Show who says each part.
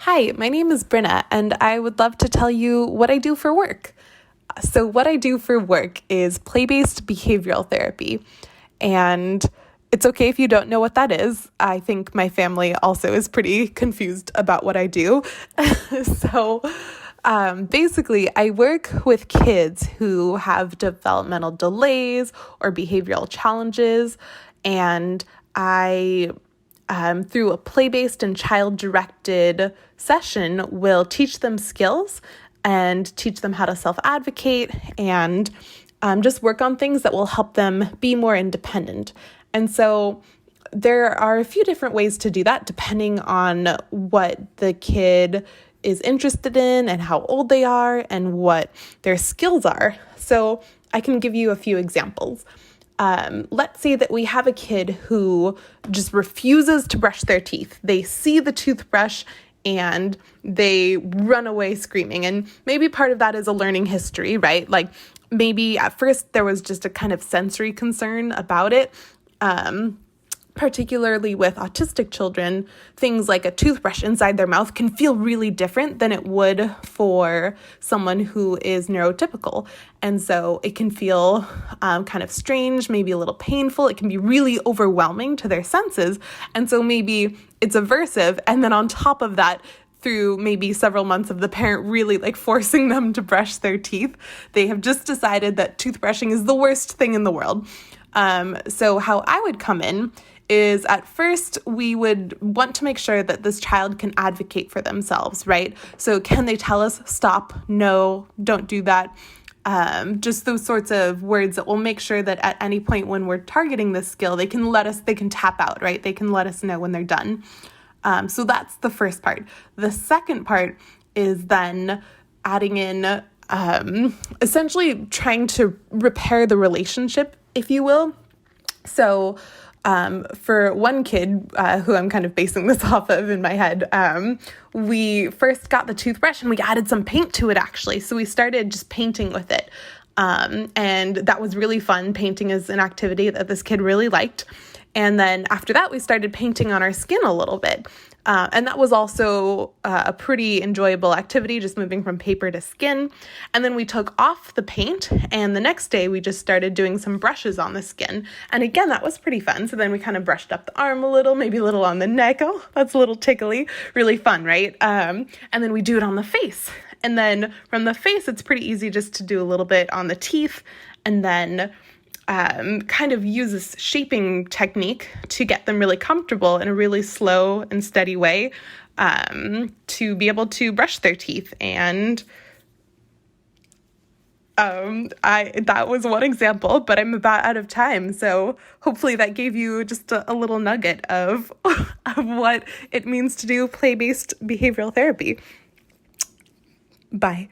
Speaker 1: Hi, my name is Brenna, and I would love to tell you what I do for work. So, what I do for work is play-based behavioral therapy, and it's okay if you don't know what that is. I think my family also is pretty confused about what I do. so, Basically, I work with kids who have developmental delays or behavioral challenges, and through a play-based and child-directed session, will teach them skills and teach them how to self-advocate and just work on things that will help them be more independent. And so there are a few different ways to do that depending on what the kid is interested in and how old they are and what their skills are. So I can give you a few examples. Let's say that we have a kid who just refuses to brush their teeth. They see the toothbrush and they run away screaming. And maybe part of that is a learning history, right? Like maybe at first there was just a kind of sensory concern about it. Particularly with autistic children, things like a toothbrush inside their mouth can feel really different than it would for someone who is neurotypical. And so it can feel kind of strange, maybe a little painful. It can be really overwhelming to their senses. And so maybe it's aversive. And then on top of that, through maybe several months of the parent really forcing them to brush their teeth, they have just decided that toothbrushing is the worst thing in the world. So how I would come in is at first we would want to make sure that this child can advocate for themselves, right? So can they tell us, stop, no, don't do that? Just those sorts of words that will make sure that at any point when we're targeting this skill, they can tap out, right? They can let us know when they're done. So that's the first part. The second part is then adding in essentially trying to repair the relationship, if you will. So for one kid who I'm kind of basing this off of in my head, we first got the toothbrush and we added some paint to it, actually. So we started just painting with it. And that was really fun. Painting is an activity that this kid really liked. And then after that, we started painting on our skin a little bit. And that was also a pretty enjoyable activity, just moving from paper to skin. And then we took off the paint, and the next day we just started doing some brushes on the skin. And again, that was pretty fun. So then we kind of brushed up the arm a little, maybe a little on the neck. Oh, that's a little tickly. Really fun, right? And then we do it on the face. And then from the face, it's pretty easy just to do a little bit on the teeth, and then kind of use this shaping technique to get them really comfortable in a really slow and steady way to be able to brush their teeth. And that was one example, but I'm about out of time. So hopefully that gave you just a little nugget of what it means to do play-based behavioral therapy. Bye.